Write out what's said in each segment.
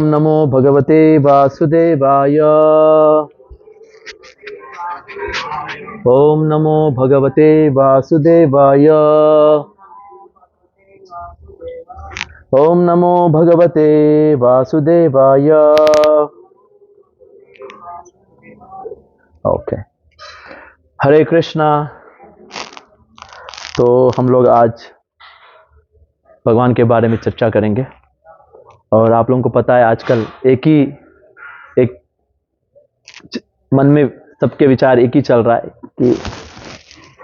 नमो भगवते वासुदेवाय। ओम नमो भगवते वासुदेवाय। ओम नमो भगवते वासुदेवाय। ओके, हरे कृष्णा। तो हम लोग आज भगवान के बारे में चर्चा करेंगे। और आप लोगों को पता है आजकल एक मन में सबके विचार एक ही चल रहा है कि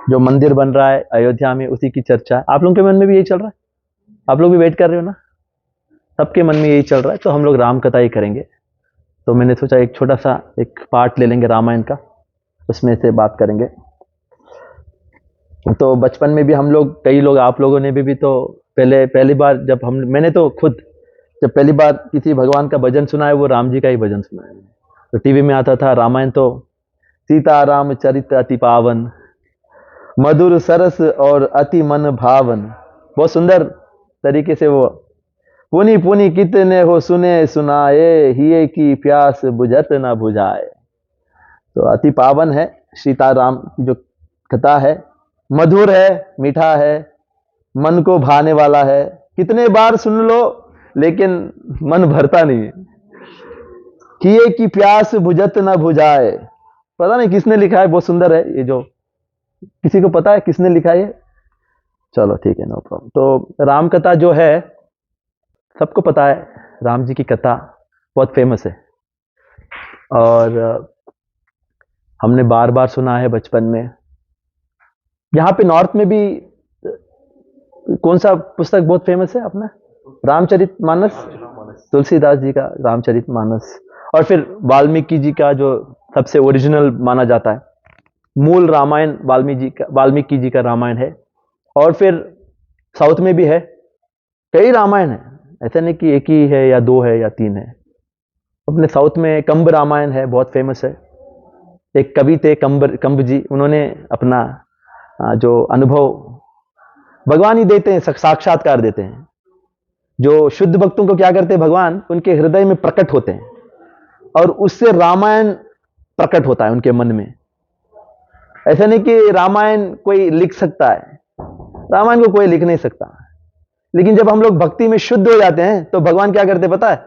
जो मंदिर बन रहा है अयोध्या में उसी की चर्चा है। आप लोगों के मन में भी यही चल रहा है? आप लोग भी वेट कर रहे हो ना? सबके मन में यही चल रहा है। तो हम लोग राम कथा ही करेंगे। तो मैंने सोचा एक छोटा सा एक पार्ट ले लेंगे रामायण का, उसमें से बात करेंगे। तो बचपन में भी हम लोग, कई लोग, आप लोगों ने भी तो पहली बार जब मैंने तो खुद जब पहली बार किसी भगवान का भजन सुना है वो राम जी का ही भजन सुना है। तो टीवी में आता था रामायण, तो सीता राम चरित अति पावन, मधुर सरस और अति मन भावन। बहुत सुंदर तरीके से वो पुनि पुनि कितने हो सुने सुनाए, हिये की प्यास बुझत न बुझाए। तो अति पावन है सीता राम की जो कथा है, मधुर है, मीठा है, मन को भाने वाला है। कितने बार सुन लो लेकिन मन भरता नहीं। किए की प्यास बुझत न बुझाए। पता नहीं किसने लिखा है, बहुत सुंदर है ये। जो किसी को पता है किसने लिखा है? चलो ठीक है, नो प्रॉब्लम। तो राम कथा जो है सबको पता है, राम जी की कथा बहुत फेमस है और हमने बार बार सुना है बचपन में। यहाँ पे नॉर्थ में भी कौन सा पुस्तक बहुत फेमस है अपना? रामचरितमानस, तुलसीदास जी का रामचरितमानस। और फिर वाल्मीकि जी का जो सबसे ओरिजिनल माना जाता है, मूल रामायण वाल्मीकि जी का रामायण है। और फिर साउथ में भी है, कई रामायण है, ऐसा नहीं कि एक ही है या दो है या तीन है। अपने साउथ में कंब रामायण है, बहुत फेमस है। एक कवि थे कंब जी, उन्होंने अपना जो अनुभव भगवान ही देते हैं, साक्षात्कार देते हैं। जो शुद्ध भक्तों को क्या करते हैं भगवान, उनके हृदय में प्रकट होते हैं और उससे रामायण प्रकट होता है उनके मन में। ऐसा नहीं कि रामायण कोई लिख सकता है, रामायण को कोई लिख नहीं सकता। लेकिन जब हम लोग भक्ति में शुद्ध हो जाते हैं तो भगवान क्या करते हैं पता है?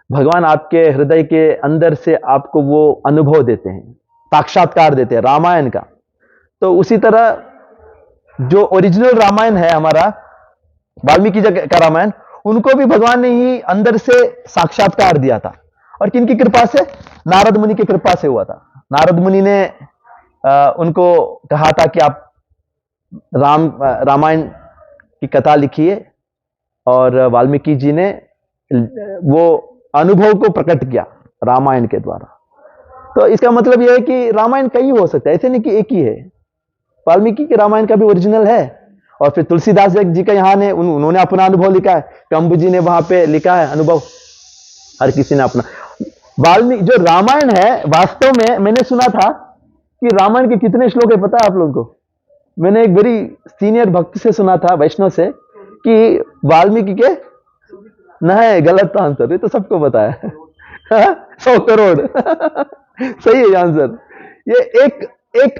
भगवान आपके हृदय के अंदर से आपको वो अनुभव देते हैं, साक्षात्कार देते हैं रामायण का। तो उसी तरह जो ओरिजिनल रामायण है हमारा वाल्मीकि जी का रामायण, उनको भी भगवान ने ही अंदर से साक्षात्कार दिया था। और किनकी कृपा से? नारद मुनि की कृपा से हुआ था। नारद मुनि ने उनको कहा था कि आप रामायण की कथा लिखिए, और वाल्मीकि जी ने वो अनुभव को प्रकट किया रामायण के द्वारा। तो इसका मतलब यह है कि रामायण कई हो सकता है, ऐसे नहीं कि एक ही है। वाल्मीकि के रामायण का भी ओरिजिनल है, और फिर तुलसीदास जी का यहाँ ने उन्होंने अपना अनुभव लिखा है, कंब जी ने वहां पे लिखा है अनुभव, हर किसी ने अपना। वाल्मीकि जो रामायण है वास्तव में, मैंने सुना था कि रामायण के कितने श्लोक है पता है आप लोगों को? मैंने एक बड़ी सीनियर भक्त से सुना था, वैष्णव से, कि वाल्मीकि के नहीं, गलत आंसर, ये तो सबको पता है 100 करोड़ सही है आंसर। ये एक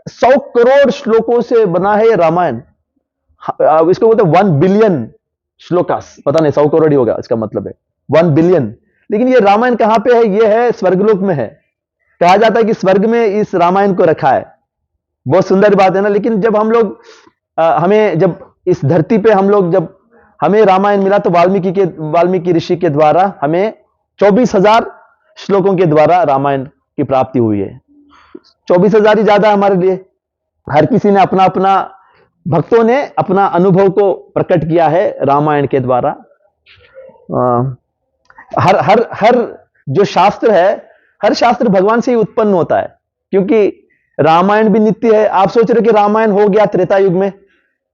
100 करोड़ श्लोकों से बना है ये रामायण। इसको बोलते 1 बिलियन श्लोकास, पता नहीं 100 करोड़ ही होगा इसका मतलब है 1 बिलियन। लेकिन ये रामायण कहां पे है? ये है स्वर्गलोक में है। कहा जाता है कि स्वर्ग में इस रामायण को रखा है। बहुत सुंदर बात है ना। लेकिन जब हम लोग हमें जब इस धरती पे जब हमें रामायण मिला तो वाल्मीकि ऋषि के द्वारा हमें 24,000 श्लोकों के द्वारा रामायण की प्राप्ति हुई है। 24,000 ही ज्यादा हमारे लिए। हर किसी ने अपना अपना, भक्तों ने अपना अनुभव को प्रकट किया है रामायण के द्वारा। हर जो शास्त्र है, हर शास्त्र भगवान से ही उत्पन्न होता है, क्योंकि रामायण भी नित्य है। आप सोच रहे कि रामायण हो गया त्रेता युग में,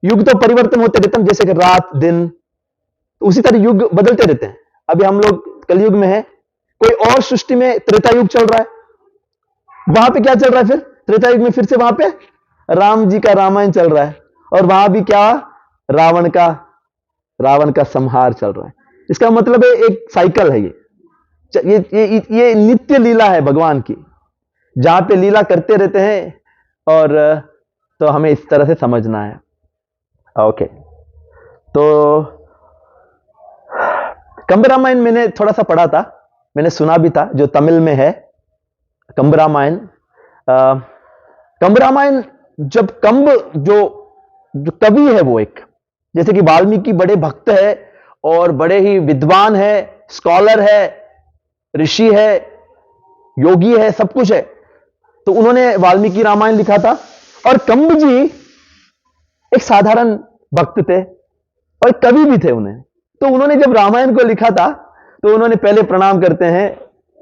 युग तो परिवर्तन होते रहते हैं, जैसे कि रात दिन, उसी तरह युग बदलते रहते हैं। अभी हम लोग कलयुग में है, कोई और सृष्टि में त्रेता युग चल रहा है, वहां पे क्या चल रहा है? फिर त्रेता युग में फिर से वहां पे राम जी का रामायण चल रहा है, और वहां भी क्या? रावण का संहार चल रहा है। इसका मतलब है एक साइकिल है ये। ये नित्य लीला है भगवान की, जहां पे लीला करते रहते हैं। और तो हमें इस तरह से समझना है। ओके, तो कंब रामायण मैंने थोड़ा सा पढ़ा था, मैंने सुना भी था, जो तमिल में है कंब रामायण। कंब रामायण, जब कंब जो कवि है, वो एक, जैसे कि वाल्मीकि बड़े भक्त है और बड़े ही विद्वान है, स्कॉलर है, ऋषि है, योगी है, सब कुछ है, तो उन्होंने वाल्मीकि रामायण लिखा था। और कंब जी एक साधारण भक्त थे और कवि भी थे उन्हें, तो उन्होंने जब रामायण को लिखा था तो उन्होंने पहले प्रणाम करते हैं,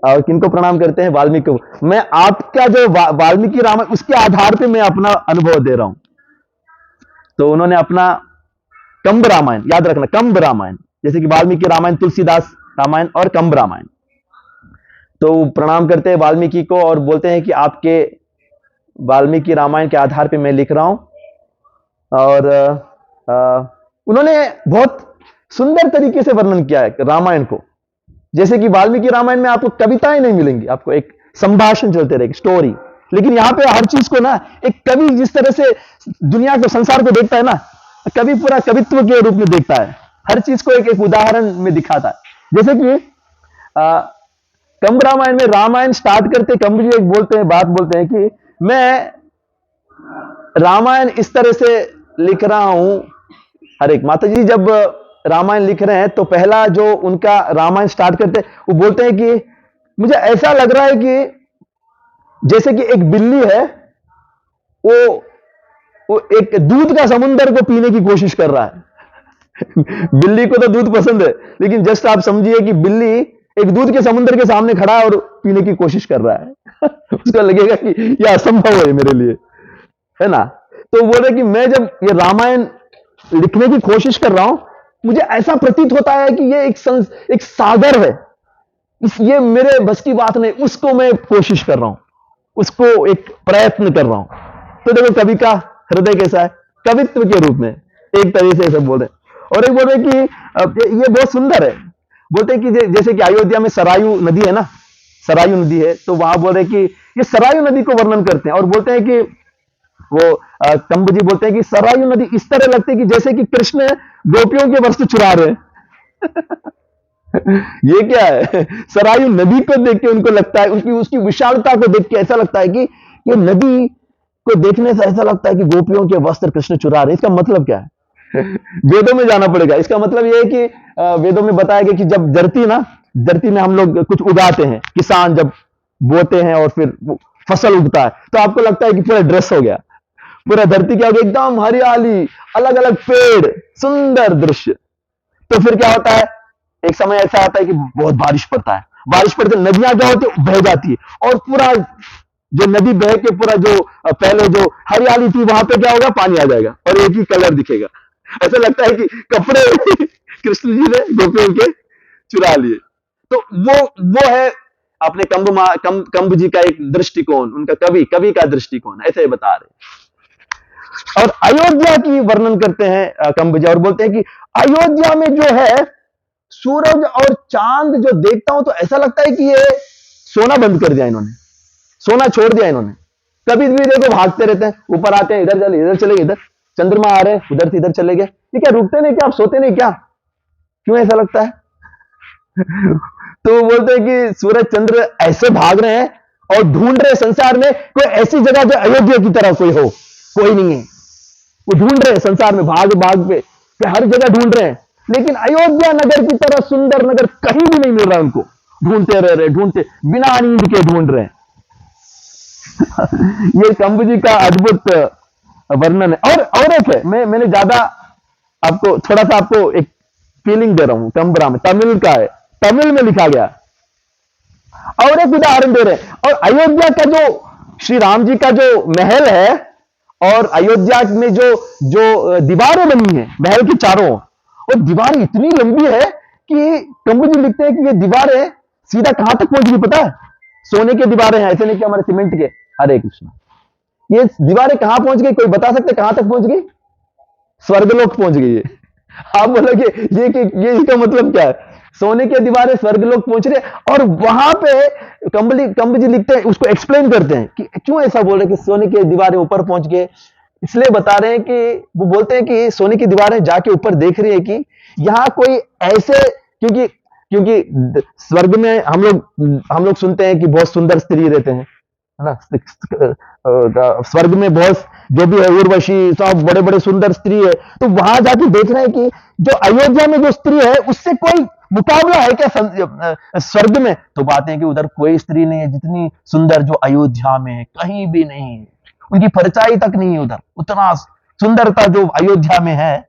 और किनको प्रणाम करते हैं? वाल्मीकि को। मैं आपका जो वाल्मीकि रामायण, उसके आधार पे मैं अपना अनुभव दे रहा हूं। तो उन्होंने अपना कंब रामायण, याद रखना कंब रामायण, जैसे कि वाल्मीकि रामायण, तुलसीदास रामायण और कंब रामायण। तो प्रणाम करते हैं वाल्मीकि को और बोलते हैं कि आपके वाल्मीकि रामायण के आधार पे मैं लिख रहा हूं। और उन्होंने बहुत सुंदर तरीके से वर्णन किया है रामायण को। जैसे कि वाल्मीकि रामायण में आपको कविताएं नहीं मिलेंगी, आपको एक संभाषण चलते रहेगी, स्टोरी। लेकिन यहां पे हर चीज को ना, एक कवि जिस तरह से दुनिया को, संसार को देखता है ना, कवि पूरा कवित्व के रूप में देखता है, हर चीज को एक एक उदाहरण में दिखाता है। जैसे कि कंब रामायण में, रामायण स्टार्ट करते कंब जी एक बोलते हैं, बात बोलते हैं कि मैं रामायण इस तरह से लिख रहा हूं। हर एक माता जी जब रामायण लिख रहे हैं तो पहला जो उनका रामायण स्टार्ट करते हैं, वो बोलते हैं कि मुझे ऐसा लग रहा है कि जैसे कि एक बिल्ली है, वो एक दूध का समुंदर को पीने की कोशिश कर रहा है। बिल्ली को तो दूध पसंद है, लेकिन जस्ट आप समझिए कि बिल्ली एक दूध के समुद्र के सामने खड़ा है और पीने की कोशिश कर रहा है। उसको लगेगा कि यह असंभव है मेरे लिए, है ना। तो बोल रहे कि मैं जब ये रामायण लिखने की कोशिश कर रहा हूं, मुझे ऐसा प्रतीत होता है कि ये एक सागर है, ये मेरे बस की बात नहीं, उसको मैं कोशिश कर रहा हूं, उसको एक प्रयत्न कर रहा हूं। तो देखो कवि का हृदय कैसा है, कवित्व के रूप में एक तरीके से सब बोल रहे। और एक बोल रहे कि ये बहुत सुंदर है, बोलते हैं कि जैसे कि अयोध्या में सरयू नदी है ना, सरयू नदी है, तो वहां बोल रहे कि ये सरयू नदी को वर्णन करते हैं और बोलते हैं कि वो कंब जी बोलते हैं कि सरयू नदी इस तरह लगती है कि जैसे कि कृष्ण गोपियों के वस्त्र चुरा रहे हैं। ये क्या है? सरयू नदी को देख के उनको लगता है, उसकी विशालता को देख के ऐसा लगता है कि ये नदी को देखने से ऐसा लगता है कि गोपियों के वस्त्र कृष्ण चुरा रहे। इसका मतलब क्या है? वेदों में जाना पड़ेगा। इसका मतलब यह है कि वेदों में बताया गया कि जब धरती में हम लोग कुछ उगाते हैं, किसान जब बोते हैं और फिर फसल उगता है, तो आपको लगता है कि पूरा ड्रेस हो गया, पूरा धरती क्या हो गया, एकदम हरियाली, अलग अलग पेड़, सुंदर दृश्य। तो फिर क्या होता है, एक समय ऐसा आता है कि बहुत बारिश पड़ता है, बारिश पड़ते नदियां क्या होती है, बह जाती है, और पूरा जो नदी बह के पूरा जो पहले जो हरियाली थी वहां पे क्या होगा, पानी आ जाएगा और एक ही कलर दिखेगा। ऐसा लगता है कि कपड़े कृष्ण जी ने गोपियों के चुरा लिए। तो वो है अपने कंब जी का एक दृष्टिकोण, उनका कवि का दृष्टिकोण, ऐसे बता रहे। और अयोध्या की वर्णन करते हैं कंब जी, और बोलते हैं कि अयोध्या में जो है सूरज और चांद जो देखता हूं तो ऐसा लगता है कि ये सोना बंद कर दिया इन्होंने, सोना छोड़ दिया इन्होंने। कभी भी देखो भागते रहते हैं, ऊपर आते हैं, इधर चले गए, इधर चंद्रमा आ रहे हैं, उधर से इधर चले गए। ये क्या रुकते नहीं क्या, आप सोते नहीं क्या, क्यों ऐसा लगता है? तो बोलते हैं कि सूरज चंद्र ऐसे भाग रहे हैं और ढूंढ रहे संसार में कोई ऐसी जगह जो अयोध्या की तरह कोई हो, कोई नहीं है। वो ढूंढ रहे हैं संसार में, भाग पे हर जगह ढूंढ रहे हैं, लेकिन अयोध्या नगर की तरह सुंदर नगर कहीं भी नहीं मिल रहा उनको। ढूंढते रह रहे, ढूंढते बिना नींद के ढूंढ रहे हैं। ये कंब जी का अद्भुत वर्णन है। और एक है, मैंने ज्यादा आपको थोड़ा सा आपको एक फीलिंग दे रहा हूं। कंब राम तमिल का है, तमिल में लिखा गया। और एक उदाहरण दे रहे हैं, और अयोध्या का जो श्री राम जी का जो महल है, और अयोध्या में जो दीवारें बनी है महल के चारों, और दीवारें इतनी लंबी है कि कंब जी लिखते हैं कि ये दीवारें सीधा कहां तक पहुंच गई पता है? सोने की दीवारें हैं, ऐसे नहीं कि हमारे सीमेंट के। हरे कृष्ण, ये दीवारें कहां पहुंच गई, कोई बता सकते कहां तक पहुंच गई? स्वर्गलोक पहुंच गई है। आप बोलोगे ये इसका मतलब क्या है? सोने की दीवारें स्वर्ग लोग पहुंच रहे, और वहां पे कंब जी लिखते हैं, उसको एक्सप्लेन करते हैं कि क्यों ऐसा बोल रहे कि सोने की दीवारें ऊपर पहुंच गए। इसलिए बता रहे हैं कि वो बोलते हैं कि सोने की दीवारें जाके ऊपर देख रही है कि यहां कोई ऐसे, क्योंकि क्योंकि स्वर्ग में हम लोग सुनते हैं कि बहुत सुंदर स्त्री रहते हैं, है ना। स्वर्ग में बहुत जो भी है उर्वशी, सब बड़े बड़े सुंदर स्त्री है। तो वहां जाके देख रहे हैं कि जो अयोध्या में जो स्त्री है उससे कोई मुकाबला है क्या स्वर्ग में। तो बात है कि उधर कोई स्त्री नहीं है जितनी सुंदर जो अयोध्या में है, कहीं भी नहीं है, उनकी परछाई तक नहीं है उधर, उतना सुंदरता जो अयोध्या में है।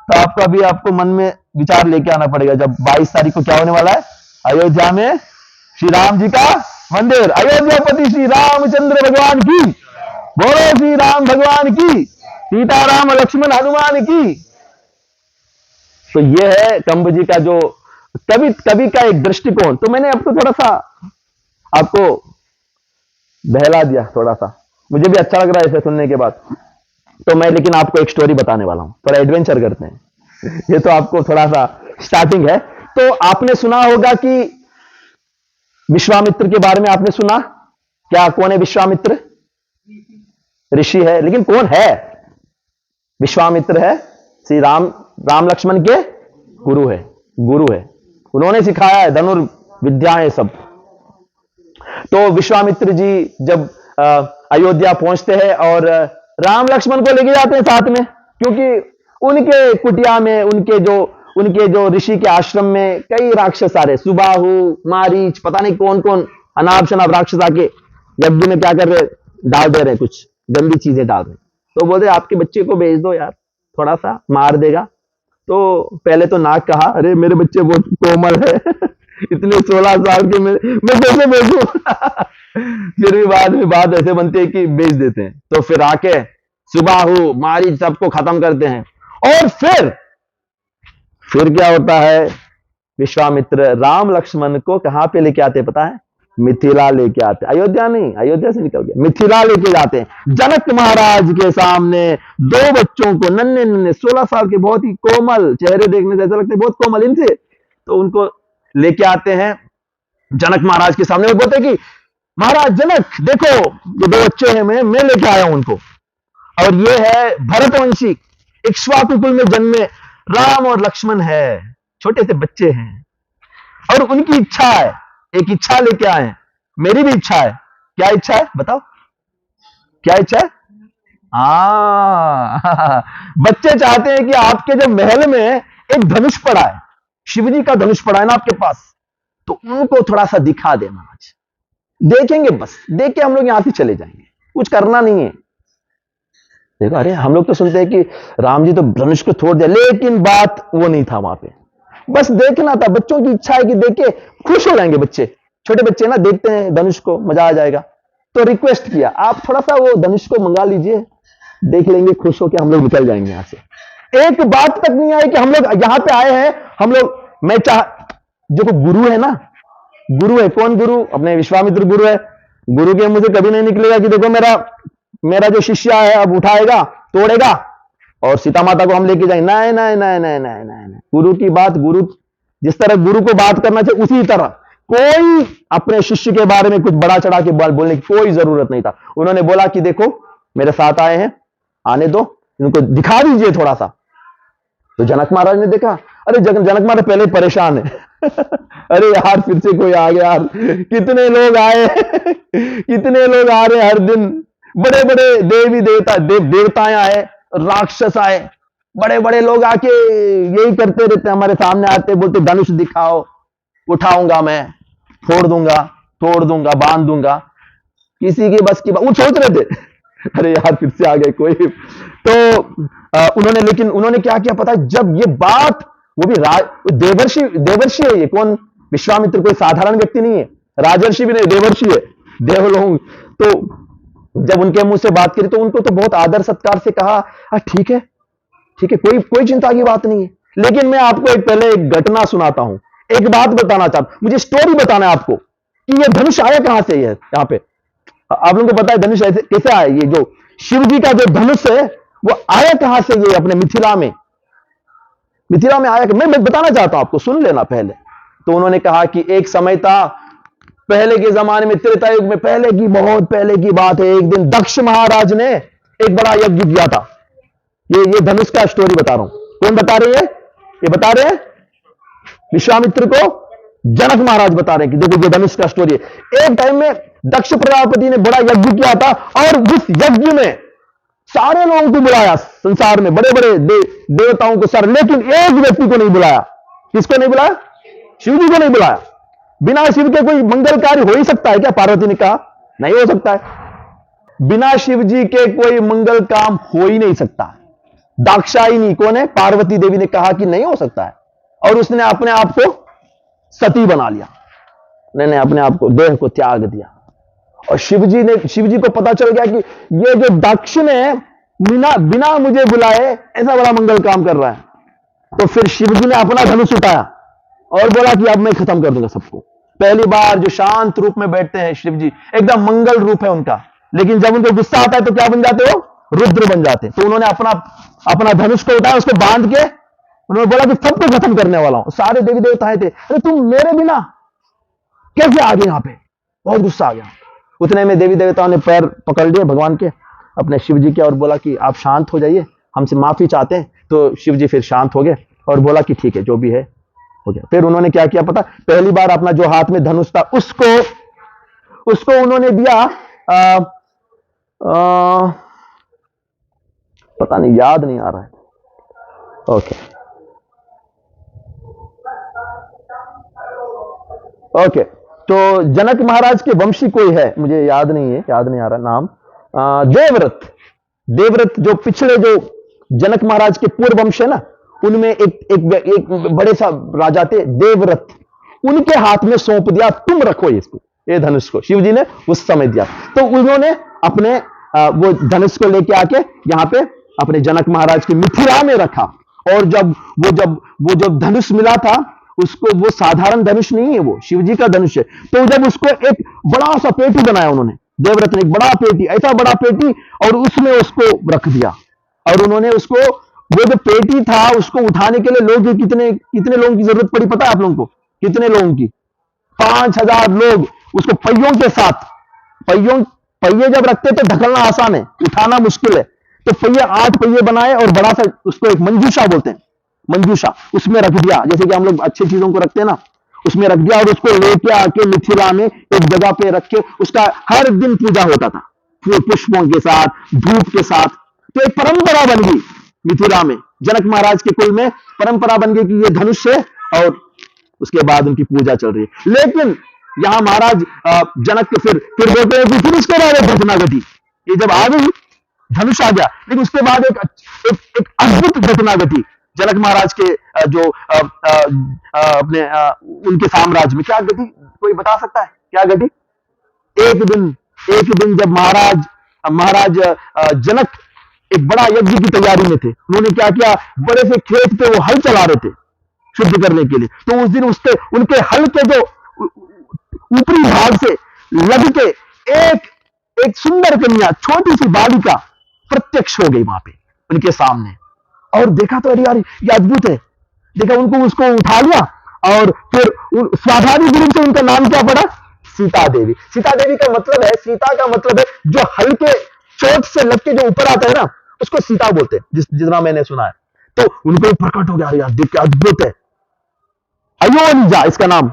तो आपको मन में विचार लेके आना पड़ेगा, जब 22 तारीख को क्या होने वाला है, अयोध्या में श्री राम जी का मंदिर, अयोध्यापति श्री रामचंद्र भगवान की, बोलो श्री राम भगवान की, सीताराम लक्ष्मण हनुमान की। तो यह है कंब जी का जो कवि का एक दृष्टिकोण। तो मैंने आपको थोड़ा सा आपको बहला दिया, थोड़ा सा मुझे भी अच्छा लग रहा है इसे सुनने के बाद। तो मैं लेकिन आपको एक स्टोरी बताने वाला हूं, थोड़ा एडवेंचर करते हैं। ये तो आपको थोड़ा सा स्टार्टिंग है। तो आपने सुना होगा कि विश्वामित्र के बारे में आपने सुना क्या? कौन है विश्वामित्र? ऋषि है, लेकिन कौन है विश्वामित्र? है श्री राम लक्ष्मण के गुरु है, उन्होंने सिखाया है धनुर्विद्याएं सब। तो विश्वामित्र जी जब अयोध्या पहुंचते हैं और राम लक्ष्मण को लेके जाते हैं साथ में, क्योंकि उनके कुटिया में, उनके जो ऋषि के आश्रम में कई राक्षस आ रहे, सुबाहु, मारीच, पता नहीं कौन कौन अनाप शनाप राक्षस आके यज्ञ में क्या कर रहे, डाल दे रहे, कुछ गंदी चीजें डाल रहे। तो बोलते आपके बच्चे को भेज दो यार, थोड़ा सा मार देगा। तो पहले तो नाग कहा, अरे मेरे बच्चे बहुत कोमल है इतने 16 साल के मैं कैसे भेजूं फिर भी बाद में बात ऐसे बनती है कि भेज देते हैं। तो फिर आके सुबाहु, मारीच सबको खत्म करते हैं। और फिर क्या होता है, विश्वामित्र राम लक्ष्मण को कहां पे लेके आते पता है? मिथिला लेके आते, अयोध्या नहीं, अयोध्या से निकल गया, मिथिला लेके जाते हैं। जनक महाराज के सामने 2 बच्चों को, नन्हे 16 साल के, बहुत ही कोमल, चेहरे देखने से ऐसा लगता है बहुत कोमल इनसे, तो उनको लेके आते हैं जनक महाराज के सामने। वो बोलते हैं कि महाराज जनक देखो, ये 2 बच्चे हैं, मैं लेके आया हूं उनको, और ये है भरतवंशी इक्ष्वाकु कुल में जन्मे राम और लक्ष्मण है, छोटे से बच्चे हैं, और उनकी इच्छा है, एक इच्छा लेके आए हैं, मेरी भी इच्छा है। क्या इच्छा है बताओ, क्या इच्छा है? बच्चे चाहते हैं कि आपके जो महल में एक धनुष पड़ा है, शिवजी का धनुष पड़ा है ना आपके पास, तो उनको थोड़ा सा दिखा देना। आज देखेंगे, बस देख के हम लोग यहां से चले जाएंगे, कुछ करना नहीं है। देखो, अरे हम लोग तो सुनते हैं कि राम जी तो धनुष को तोड़ दिया, लेकिन बात वो नहीं था वहां पे, बस देखना था। बच्चों की इच्छा है कि देख के खुश हो जाएंगे बच्चे, छोटे बच्चे ना, देखते हैं धनुष को, मजा आ जाएगा। तो रिक्वेस्ट किया, आप थोड़ा सा वो धनुष को मंगा लीजिए, देख लेंगे, खुश होकर हम लोग निकल जाएंगे यहां से। एक बात तक नहीं आई कि हम लोग यहां पे आए हैं, हम लोग, मैं जो गुरु है ना, गुरु है, कौन गुरु? अपने विश्वामित्र गुरु है। गुरु के मुझे कभी नहीं निकलेगा कि देखो मेरा जो शिष्य है अब उठाएगा, तोड़ेगा और सीता माता को हम लेके जाएंगे। नहीं नहीं नहीं नहीं नहीं नहीं, गुरु की बात, गुरु जिस तरह गुरु को बात करना चाहिए उसी तरह, कोई अपने शिष्य के बारे में कुछ बड़ा चढ़ा के बोलने की कोई जरूरत नहीं था। उन्होंने बोला कि देखो मेरे साथ आए हैं, आने दो, इनको दिखा दीजिए थोड़ा सा। तो जनक महाराज ने देखा, अरे जनक महाराज पहले परेशान है अरे यार फिर से कोई आ गया यार, कितने लोग आए कितने लोग आ रहे हर दिन, बड़े बड़े देवी देवताएं आए, राक्षस आए, बड़े बड़े लोग आके यही करते रहते, हमारे सामने आते, बोलते धनुष दिखाओ, उठाऊंगा मैं, फोड़ दूंगा, तोड़ दूंगा, बांध दूंगा, किसी की बस की बात। वो सोच रहे थे अरे यार फिर से आ गए कोई। तो उन्होंने क्या किया पता है, जब ये बात, वो भी देवर्षि है, ये कौन? विश्वामित्र कोई साधारण व्यक्ति नहीं है, राजर्षि भी नहीं, देवर्षि है, देवलोक। तो जब उनके मुंह से बात करी तो उनको तो बहुत आदर सत्कार से कहा, ठीक है ठीक है, कोई चिंता की बात नहीं है। लेकिन मैं आपको पहले एक घटना सुनाता हूं, एक बात बताना चाहता हूं, मुझे स्टोरी बताना है आपको कि ये धनुष आया कहां से है। यहाँ पे आप लोगों को पता है धनुष ऐसे कैसे आया? ये जो शिव जी का जो धनुष है वो आया कहां से? ये अपने मिथिला में आया। मैं बताना चाहता हूं आपको, सुन लेना पहले। तो उन्होंने कहा कि एक समय था पहले के जमाने में, त्रेता युग में, पहले की, बहुत पहले की बात है, एक दिन दक्ष महाराज ने एक बड़ा यज्ञ किया था। ये धनुष का स्टोरी बता रहा हूं। कौन बता रहे हैं? ये बता रहे हैं विश्वामित्र को जनक महाराज बता रहे हैं कि देखो ये धनुष का स्टोरी है। एक टाइम में दक्ष प्रजापति ने बड़ा यज्ञ किया था और उस यज्ञ में सारे लोगों को बुलाया, संसार में बड़े बड़े देवताओं को सारे, लेकिन एक व्यक्ति को नहीं बुलाया। किसको नहीं बुलाया? शिव जी को नहीं बुलाया। बिना शिव के कोई मंगल कार्य हो ही सकता है क्या? पार्वती ने कहा नहीं हो सकता है। बिना शिव जी के कोई मंगल काम हो ही नहीं सकता। दाक्षायणी कौन है? पार्वती देवी ने कहा कि नहीं हो सकता है, और उसने अपने आप को सती बना लिया। ने अपने आप को, देह को त्याग दिया। और शिव जी को पता चल गया कि ये जो दक्ष ने बिना मुझे बुलाए ऐसा बड़ा मंगल काम कर रहा है। तो फिर शिव जी ने अपना धनुष उठाया और बोला कि अब मैं खत्म कर दूंगा सबको। पहली बार जो शांत रूप में बैठते हैं शिव जी, एकदम मंगल रूप है उनका, लेकिन जब उनको गुस्सा आता है तो क्या बन जाते हो? रुद्र बन जाते। तो उन्होंने अपना धनुष को उठाया, उसको बांध के उन्होंने बोला कि सबको खत्म करने वाला हूं। सारे देवी देवता आए थे, अरे तुम मेरे बिना कैसे आ गए यहां पे? बहुत गुस्सा आ गया। उतने में देवी देवताओं ने पैर पकड़ लिए भगवान के, अपने शिव जी के, और बोला कि आप शांत हो जाइए, हमसे माफी चाहते हैं। तो शिव जी फिर शांत हो गए और बोला कि ठीक है, जो भी है हो गया। फिर उन्होंने क्या किया पता? पहली बार अपना जो हाथ में धनुष था उसको उन्होंने दिया, पता नहीं, याद नहीं आ रहा है। ओके, तो जनक महाराज के वंशी कोई है, मुझे याद नहीं आ रहा नाम। देवव्रत जो पिछले जो जनक महाराज के पूर्व वंश है ना, उनमें एक बड़े सा राजा थे देवव्रत। उनके हाथ में सौंप दिया, तुम रखो इसको, ये धनुष को। शिव जी ने उस समय दिया। तो उन्होंने अपने वो धनुष को लेके आके यहां पे अपने जनक महाराज की मिथिला में रखा। और जब धनुष मिला था उसको, वो साधारण धनुष नहीं है, वो शिव जी का धनुष है। तो जब उसको एक बड़ा सा पेटी बनाया उन्होंने, देवव्रत ने एक बड़ा पेटी, ऐसा बड़ा पेटी, और उसमें उसको रख दिया। और उन्होंने उसको, वो जो पेटी था उसको उठाने के लिए लोग, कितने लोगों की जरूरत पड़ी पता है आप लोगों को? कितने लोगों की? 5000 लोग उसको पहियों के साथ, पहिए जब रखते तो ढकलना आसान है, उठाना मुश्किल है। तो पहिए 8 पहिए बनाए और बड़ा सा, उसको एक मंजूषा बोलते हैं, मंजूषा, उसमें रख दिया। जैसे कि हम लोग अच्छी चीजों को रखते हैं ना, उसमें रख दिया। और उसको लेके आके मिथिला में एक जगह पे रख के उसका हर दिन पूजा होता था, पुष्पों के साथ, धूप के साथ। तो एक परंपरा बन गई मिथिला में, जनक महाराज के कुल में परंपरा बन गई कि ये धनुष है, और उसके बाद उनकी पूजा चल रही है। लेकिन यहां महाराज जनक के फिर बोलते हैं कि फिर उसके बाद एक घटना घटी। ये जब आ गई, धनुष आ गया, लेकिन उसके बाद एक अद्भुत घटना घटी जनक महाराज के जो अपने उनके साम्राज्य में। क्या घटी? कोई बता सकता है क्या घटी? एक दिन जब महाराज जनक एक बड़ा यज्ञ की तैयारी में थे, उन्होंने क्या किया, बड़े से खेत पे वो हल चला रहे थे शुद्ध करने के लिए। तो उस दिन उनके हल के जो ऊपरी भाग से लग के एक सुंदर कन्या, छोटी सी बालिका प्रत्यक्ष हो गई वहां पे उनके सामने। और देखा तो अरे यार ये अद्भुत है। देखा, उसको उठा लिया, और फिर स्वाभाविक रूप से उनका नाम क्या पड़ा? सीता देवी। सीता देवी का मतलब है, सीता का मतलब है जो हल्के चोट से लग के जो ऊपर आता है ना, उसको सीता बोलते हैं, जितना मैंने सुना है। तो उनको प्रकट हो गया, यार देख के अद्भुत है, अयोनिजा इसका नाम।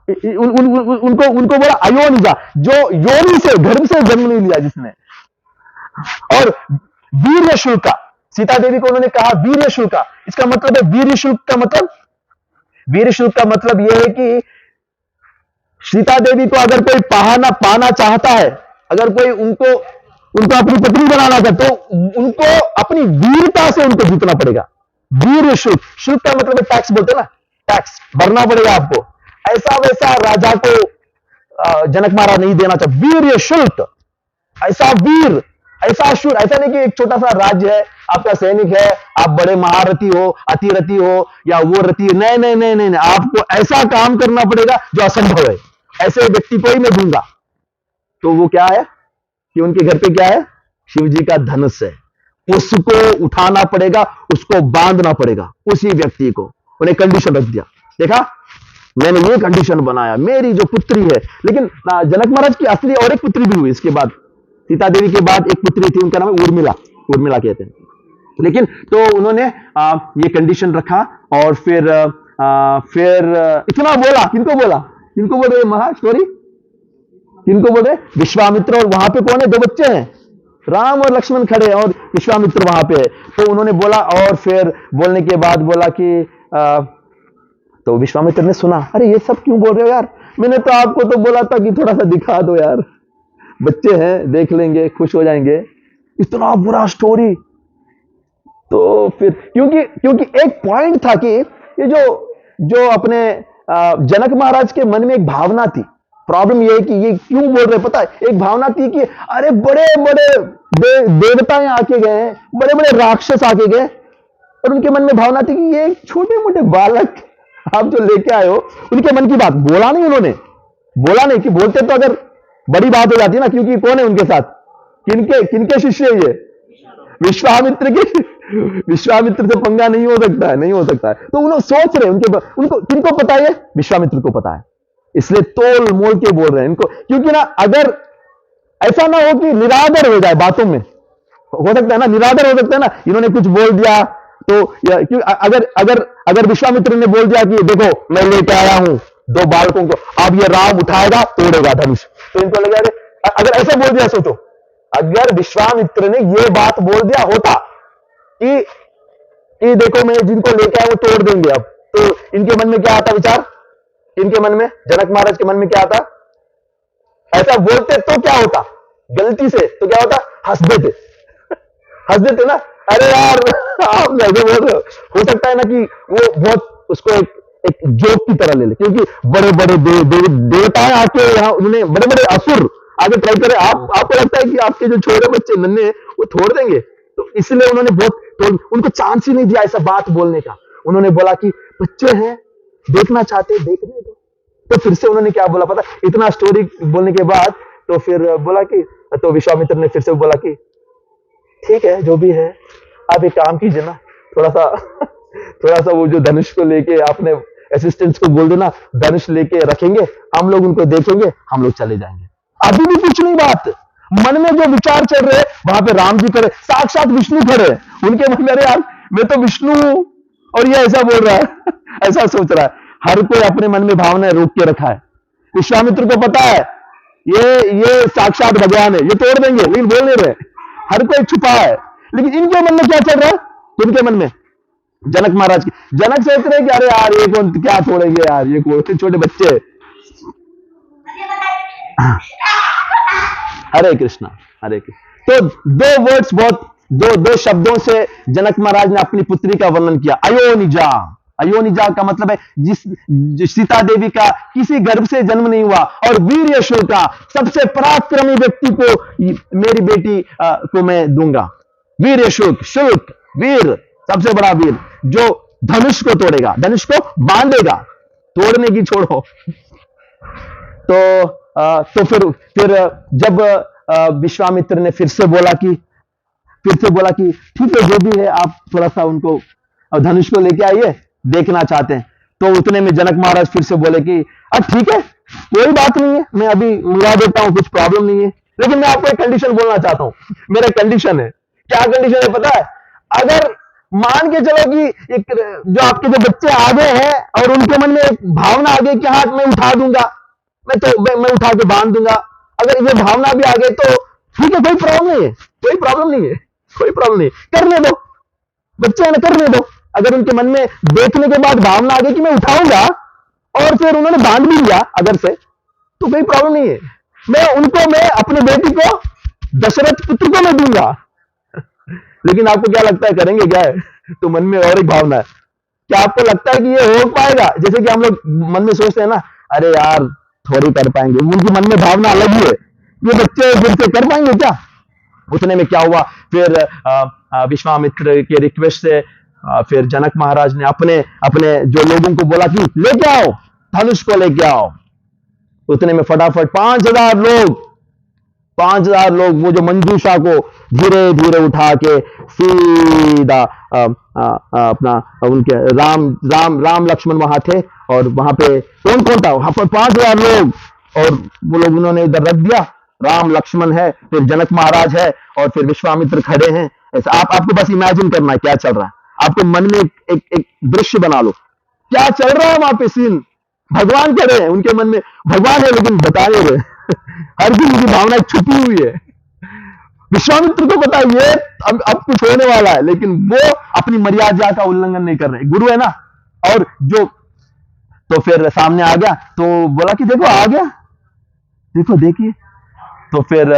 उनको बोला अयोनिजा, जो योनि से, गर्भ से जन्म नहीं लिया जिसने। और वीर्य शुल्का, सीता देवी को उन्होंने कहा वीर्य शुल्का। इसका मतलब है, वीर्य शुल्क का मतलब यह है कि सीता देवी को अगर कोई पाना चाहता है, अगर कोई उनको अपनी पत्नी बनाना चाहता, तो उनको अपनी वीरता से उनको जीतना पड़ेगा। वीर्य शुल्क का मतलब टैक्स बोलते ना, टैक्स भरना पड़ेगा आपको। ऐसा वैसा राजा को जनक महाराज नहीं देना चाहते। वीर्य शुल्क, ऐसा वीर, ऐसा शूर। ऐसा नहीं कि एक छोटा सा राज्य है, आपका सैनिक है, आप बड़े महारथी हो, अतिरथी हो, या वो रथी। नहीं, आपको ऐसा काम करना पड़ेगा जो असंभव है। ऐसे व्यक्ति को ही मैं दूंगा। तो वो क्या है कि उनके घर पे क्या है? शिव जी का धनुष है। उसको उठाना पड़ेगा, उसको बांधना पड़ेगा, उसी व्यक्ति को। उन्हें कंडीशन रख दिया। देखा, मैंने ये कंडीशन बनाया, मेरी जो पुत्री है। लेकिन जनक महाराज की असली और एक पुत्री भी हुई इसके बाद, सीता देवी के बाद एक पुत्री थी, उनका नाम है उर्मिला, उर्मिला कहते हैं। लेकिन तो उन्होंने ये कंडीशन रखा और फिर इतना बोला, किनको बोला, किनको बोल रहे महा स्टोरी, किनको बोल रहे, विश्वामित्र। और वहां पे कौन है, दो बच्चे हैं, राम और लक्ष्मण खड़े हैं और विश्वामित्र वहां पे है। तो उन्होंने बोला और फिर बोलने के बाद बोला कि तो विश्वामित्र ने सुना, अरे ये सब क्यों बोल रहे हो यार, मैंने तो आपको तो बोला था कि थोड़ा सा दिखा दो यार, बच्चे हैं देख लेंगे खुश हो जाएंगे, इतना बुरा स्टोरी। तो फिर क्योंकि एक पॉइंट था कि ये जो अपने जनक महाराज के मन में एक भावना थी। प्रॉब्लम ये है कि ये क्यों बोल रहे पता है, एक भावना थी कि अरे बड़े बड़े देवताएं आके गए, बड़े बड़े राक्षस आके गए, और उनके मन में भावना थी कि ये छोटे मोटे बालक आप जो लेके आए हो, उनके मन की बात बोला नहीं उन्होंने, बोला नहीं। कि बोलते तो अगर बड़ी बात हो जाती है ना, क्योंकि कौन है उनके साथ, किनके शिष्य ये, विश्वामित्र के, विश्वामित्र से पंगा नहीं हो सकता है, नहीं हो सकता है। तो उन्होंने सोच रहे, उनको किनको पता है, विश्वामित्र को पता है, इसलिए तोल मोल के बोल रहे हैं इनको। क्योंकि ना अगर ऐसा ना हो कि निरादर हो जाए बातों में, हो सकता है ना, निरादर हो सकता है ना, इन्होंने कुछ बोल दिया तो अगर विश्वामित्र ने बोल दिया कि देखो मैं लेके आया हूं दो बालकों को, अब ये राम उठाएगा तोड़ेगा धनुष, तो इनको लगे अगर ऐसा बोल दिया, सोचो अगर विश्वामित्र ने ये बात बोल दिया होता कि देखो मैं जिनको लेके आया वो तोड़ देंगे, अब तो इनके मन में क्या आता विचार, इनके मन में, जनक महाराज के मन में क्या आता, ऐसा बोलते तो क्या होता, गलती से तो क्या होता, हंस देते, हंस देते ना, अरे यार आप ऐसे बोल रहे हो सकता है ना कि वो बहुत उसको एक जोक की तरह ले ले, क्योंकि बड़े बड़े देवताएं आके यहाँ, उन्होंने बड़े बड़े असुर आगे ट्राई करे, आपको लगता है कि आपके जो छोटे बच्चे नन्हे वो छोड़ देंगे, तो इसलिए उन्होंने बहुत उनको चांस ही नहीं दिया ऐसा बात बोलने का। उन्होंने बोला कि बच्चे हैं देखना चाहते देखने दो। तो फिर से उन्होंने क्या बोला पता, इतना स्टोरी बोलने के बाद तो फिर बोला कि, तो विश्वामित्र ने फिर से बोला कि ठीक है जो भी है, आप एक काम कीजिए ना, थोड़ा सा वो जो धनुष को लेके आपने असिस्टेंट्स को बोल देना, धनुष लेके रखेंगे, हम लोग उनको देखेंगे, हम लोग चले जाएंगे। अभी भी कुछ नहीं बात, मन में जो विचार चल रहे वहां पे राम जी खड़े, साक्षात विष्णु खड़े, उनके मन में अरे यार मैं तो विष्णु हूं और ये ऐसा बोल रहा है ऐसा सोच रहा है। हर कोई अपने मन में भावनाएं रोक के रखा है। विश्वामित्र को पता है ये साक्षात भगवान है, ये तोड़ देंगे, लेकिन बोल नहीं रहे, हर कोई छुपा है। लेकिन इनके मन में क्या चल रहा है, इनके मन में जनक महाराज की, जनक सोच रहे कि अरे यार ये कौन, क्या छोड़ेंगे यार, ये कौन छोटे बच्चे। हरे कृष्णा हरे कृष्ण। तो दो वर्ड्स, बहुत दो शब्दों से जनक महाराज ने अपनी पुत्री का वर्णन किया, अयोनिजा। अयोनिजा का मतलब है जिस सीता देवी का किसी गर्भ से जन्म नहीं हुआ, और वीर यशो का सबसे पराक्रमी व्यक्ति को मेरी बेटी को मैं दूंगा। वीर यशोक, शुल्क वीर, सबसे बड़ा वीर, जो धनुष को तोड़ेगा, धनुष को बांधेगा, तोड़ने की छोड़ो। तो फिर जब विश्वामित्र ने फिर से बोला कि ठीक है जो भी है, आप थोड़ा सा उनको धनुष को लेके आइए, देखना चाहते हैं। तो उतने में जनक महाराज फिर से बोले कि ठीक है कोई बात नहीं है, मैं अभी मंगा देता हूं, कुछ प्रॉब्लम नहीं है, लेकिन मैं आपको एक कंडीशन बोलना चाहता हूं। मेरा कंडीशन है, क्या कंडीशन है पता है, अगर मान के चलो कि जो आपके जो बच्चे आगे हैं और उनके मन में एक भावना आ गई कि हाँ मैं उठा दूंगा, मैं उठा के बांध दूंगा, अगर ये भावना भी आ गई तो ठीक है, कोई प्रॉब्लम नहीं है, कोई प्रॉब्लम नहीं है, कोई प्रॉब्लम नहीं, करने दो, बच्चे हैं ना, करने दो। अगर उनके मन में देखने के बाद भावना आ गई कि मैं उठाऊंगा और फिर उन्होंने बांध भी लिया अगर से, तो कोई प्रॉब्लम नहीं है, मैं अपनी बेटी को दशरथ पुत्र को मैं दूंगा। लेकिन आपको क्या लगता है करेंगे क्या है? तो मन में और एक भावना है, क्या आपको लगता है कि ये हो पाएगा? जैसे कि हम लोग मन में सोचते हैं ना, अरे यार थोड़ी कर पाएंगे, उनकी मन में भावना अलग ही है, ये बच्चे फिर से कर पाएंगे क्या? उतने में क्या हुआ, फिर विश्वामित्र के रिक्वेस्ट से फिर जनक महाराज ने अपने जो लोगों को बोला कि लेके आओ, धनुष को लेके आओ। उतने में फटाफट 5000 लोग 5,000 लोग वो जो मंजूषा को धीरे धीरे उठा के सीधा अपना उनके राम लक्ष्मण वहां थे, और वहां पे कौन कौन था वहां पर? 5,000 लोग, और वो लोग उन्होंने इधर रख दिया। राम लक्ष्मण है, फिर जनक महाराज है, और फिर विश्वामित्र खड़े हैं। ऐसा आपको बस इमेजिन करना है क्या चल रहा है। आपके मन में एक दृश्य बना लो, क्या चल रहा है वहां पे सीन। भगवान खड़े हैं, उनके मन में भगवान है लेकिन बता नहीं रहे। हर किसी की भावनाएं छुपी हुई है। विश्वामित्र को पता है ये अब कुछ होने वाला है, लेकिन वो अपनी मर्यादा का उल्लंघन नहीं कर रहे, गुरु है ना। और जो तो फिर सामने आ गया, तो बोला कि देखो आ गया, देखो देखिए। तो फिर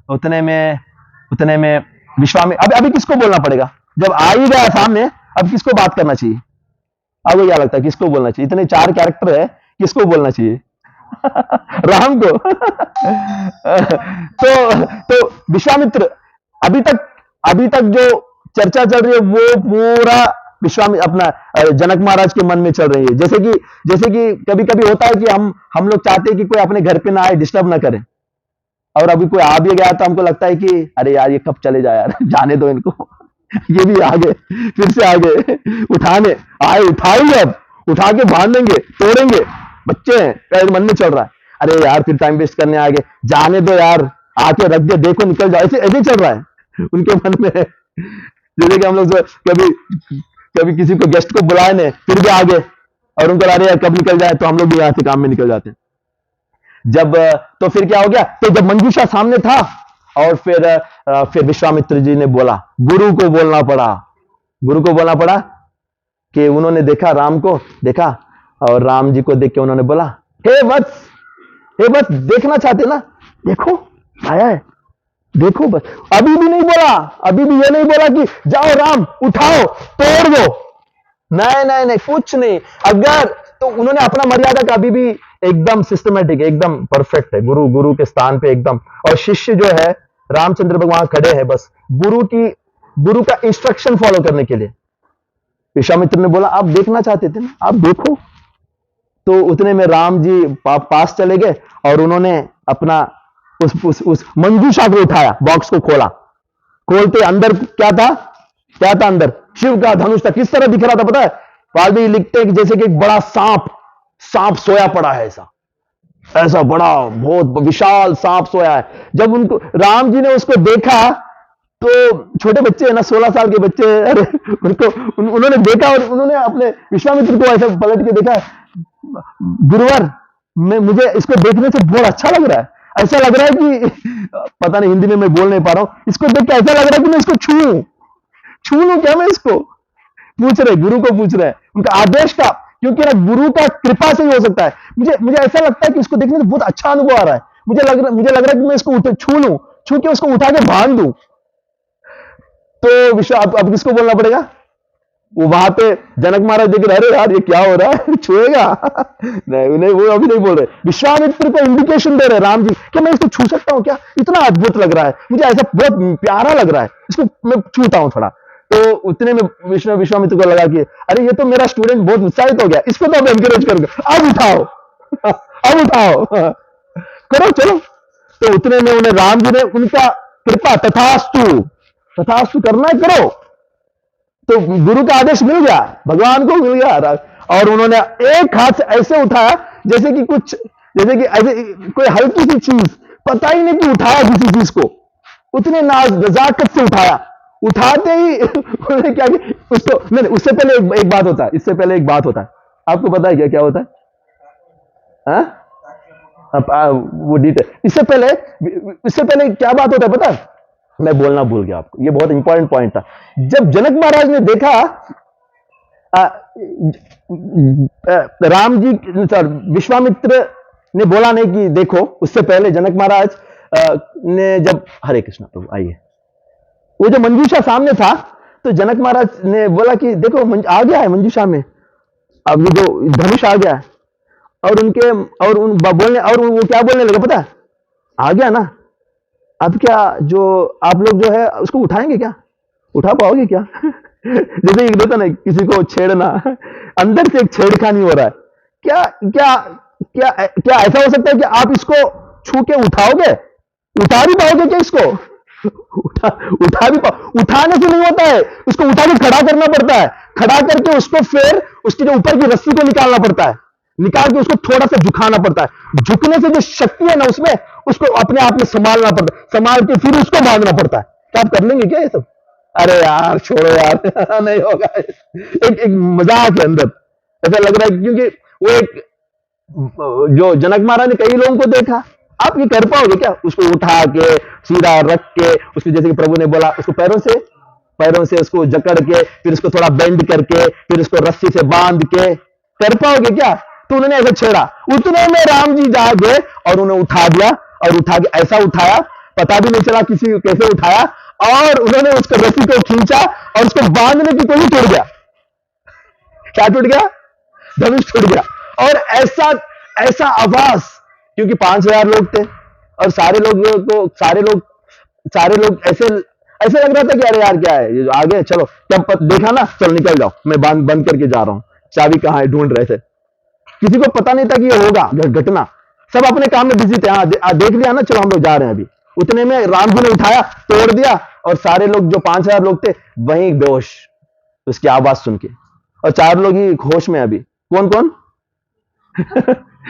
उतने में विश्वामित्र, अभी किसको बोलना पड़ेगा जब आ ही गया सामने? अब किसको बात करना चाहिए? आपको क्या लगता है किसको बोलना चाहिए? इतने 4 कैरेक्टर है, किसको बोलना चाहिए? राम को। तो विश्वामित्र, अभी तक जो चर्चा चल रही है वो पूरा विश्वामित्र अपना जनक महाराज के मन में चल रही है। जैसे कि कभी कभी होता है कि हम लोग चाहते हैं कि कोई अपने घर पे ना आए, डिस्टर्ब ना करे, और अभी कोई आ भी गया तो हमको लगता है कि अरे यार ये कब चले जाए यार, जाने दो इनको। ये भी आ गए, फिर से आ गए, उठाने आए, उठाएंगे, अब उठा के बांधेंगे, तोड़ेंगे, बच्चे हैं, मन में चल रहा है अरे यार फिर टाइम वेस्ट करने आ गए, जाने दो यार, आके रख दे, देखो निकल जाओ, ऐसे ऐसे चल रहा है उनके मन में। जैसे कि हम लोग कभी किसी को गेस्ट को बुलाए ने, फिर भी आ गए, और उनको अरे यार कब निकल जाए, तो हम लोग भी यहाँ से काम में निकल जाते हैं। तो फिर क्या हो गया, तो जब मंजूषा सामने था, और फिर विश्वामित्र जी ने बोला, गुरु को बोलना पड़ा कि उन्होंने देखा, राम को देखा, और राम जी को देख के उन्होंने बोला, हे बस देखना चाहते ना, देखो आया है, देखो बस। अभी भी ये नहीं बोला कि जाओ राम उठाओ तोड़ दो, नहीं, कुछ नहीं। अगर तो उन्होंने अपना मर्यादा का अभी भी एकदम सिस्टमेटिक, एकदम परफेक्ट है, गुरु के स्थान पे एकदम। और शिष्य जो है रामचंद्र भगवान खड़े हैं बस गुरु का इंस्ट्रक्शन फॉलो करने के लिए। विश्वामित्र ने बोला आप देखना चाहते थे ना, आप देखो। तो उतने में राम जी पास चले गए, और उन्होंने अपना उस मंजूषा को उठाया, बॉक्स को खोलते अंदर क्या था अंदर? शिव का धनुष था। किस तरह दिख रहा था पता है? वाल्मीकि लिखते हैं कि जैसे कि एक बड़ा सांप सोया पड़ा है, ऐसा बड़ा बहुत विशाल सांप सोया है। जब उनको राम जी ने उसको देखा, तो छोटे बच्चे है ना, 16 साल के बच्चे, अरे उन्होंने देखा, और उन्होंने अपने विश्वामित्र को ऐसा पलट के देखा, गुरुवर मुझे इसको देखने से बहुत अच्छा लग रहा है, ऐसा लग रहा है कि पता नहीं हिंदी में मैं बोल नहीं पा रहा हूं, इसको देख के ऐसा लग रहा है कि मैं इसको छू लूं क्या? मैं इसको गुरु को पूछ रहे हैं, उनका आदेश का, क्योंकि ना गुरु का कृपा से ही हो सकता है। मुझे ऐसा लगता है कि इसको देखने से बहुत अच्छा अनुभव आ रहा है, मुझे लग रहा है कि मैं इसको छू के उसको उठा के बांध दूं। तो अब किसको बोलना पड़ेगा? वो वहां पे जनक महाराज देख रहे, अरे यार ये क्या हो रहा है, छुएगा? नहीं, वो अभी नहीं बोल रहे। विश्वामित्र को इंडिकेशन दे रहे राम जी कि मैं इसको छू सकता हूं क्या? इतना अद्भुत लग रहा है, मुझे ऐसा बहुत प्यारा लग रहा है, इसको मैं छूता हूं थोड़ा। तो उतने में विश्वामित्र को लगा कि अरे ये तो मेरा स्टूडेंट बहुत उत्साहित हो गया, इसको तो अब एनकरेज करूंगा, अब उठाओ करो चलो। तो उतने में उन्हें राम जी ने उनका कृपा, तथास्तु करना है करो। तो गुरु का आदेश मिल गया, भगवान को मिल गया, और उन्होंने एक हाथ से ऐसे उठाया जैसे कि ऐसे कोई हल्की सी चीज, पता ही नहीं कि उठाया किसी चीज को, उतने नजाकत से उठाया। उठाते ही उन्होंने क्या किया उसको, नहीं उससे पहले एक बात होता है, आपको पता है क्या होता है? वो डिटेल, इससे पहले क्या बात होता है पता है? मैं बोलना भूल गया आपको, ये बहुत इंपॉर्टेंट पॉइंट था। जब जनक महाराज ने देखा राम जी, विश्वामित्र ने बोला नहीं कि देखो, उससे पहले जनक महाराज ने जब, हरे कृष्णा प्रभु आइए, वो जो मंजूषा सामने था, तो जनक महाराज ने बोला कि देखो आ गया है मंजूषा में, अब ये जो धनुष आ गया है, और वो क्या बोलने लगे पता है? आ गया ना, अब क्या जो आप लोग जो है उसको उठाएंगे क्या? उठा पाओगे क्या? जैसे एक होता ना किसी को छेड़ना, अंदर से एक छेड़खानी हो रहा है, क्या ऐसा हो सकता है कि आप इसको छू के उठाओगे? उठा भी पाओगे क्या इसको? उठा भी पाओ? उठाने से नहीं होता है, उसको उठा के खड़ा करना पड़ता है, खड़ा करके उसको फिर उसके जो ऊपर की रस्सी को निकालना पड़ता है, निकाल के उसको थोड़ा सा झुकाना पड़ता है, झुकने से जो शक्ति है ना उसमें, उसको अपने आप में संभालना पड़ता है, संभाल के फिर उसको बांधना पड़ता है। क्या आप कर लेंगे क्या ये सब? अरे यार छोड़ो यार नहीं होगा। एक मजाक है अंदर, ऐसा लग रहा है, क्योंकि वो एक जो जनक महाराज ने कई लोगों को देखा, आप ये कर पाओगे क्या? उसको उठा के सीधा रख के, उसको जैसे कि प्रभु ने बोला, उसको पैरों से उसको जकड़ के, फिर उसको थोड़ा बेंड करके, फिर उसको रस्सी से बांध के, कर पाओगे क्या? तो उन्होंने ऐसा छेड़ा, उतने में राम जी जा गए और उन्हें उठा दिया, और उठा के ऐसा उठाया, पता भी नहीं चला किसी को कैसे उठाया, और उन्होंने उसको रस्सी को खींचा और उसको बांधने की कोशिश, टूट गया। क्या टूट गया? धनुष टूट गया। और ऐसा आवाज, क्योंकि 5000 लोग थे, और सारे लोग ऐसे लग रहा था कि अरे यार क्या है ये, आगे चलो, जब देखा ना, चलो निकल जाओ, मैं बंद करके जा रहा हूं, चाबी कहां है ढूंढ रहे थे। किसी को पता नहीं था कि ये होगा घटना, सब अपने काम में बिजी थे। हाँ देख लिया ना, चलो हम लोग जा रहे हैं अभी। उतने में राम जी ने उठाया, तोड़ दिया, और सारे लोग जो 5000 लोग थे वहीं बेहोश, उसकी आवाज सुन के। और 4 लोग ही होश में अभी। कौन कौन?